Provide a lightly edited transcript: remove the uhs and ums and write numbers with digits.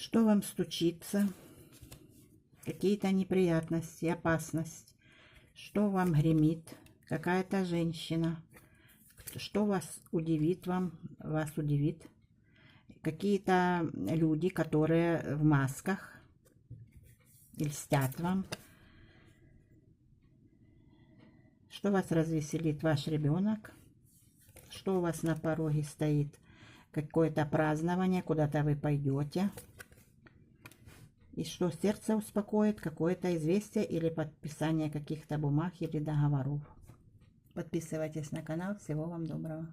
Что вам стучится? Какие-то неприятности, опасность. Что вам гремит? Какая-то женщина. Что вас удивит вас удивит? Какие-то люди, которые в масках льстят вам. Что вас развеселит? Ваш ребенок. Что у вас на пороге стоит? Какое-то празднование, куда-то вы пойдете. И что сердце успокоит? Какое-то известие или подписание каких-то бумаг или договоров. Подписывайтесь на канал. Всего вам доброго.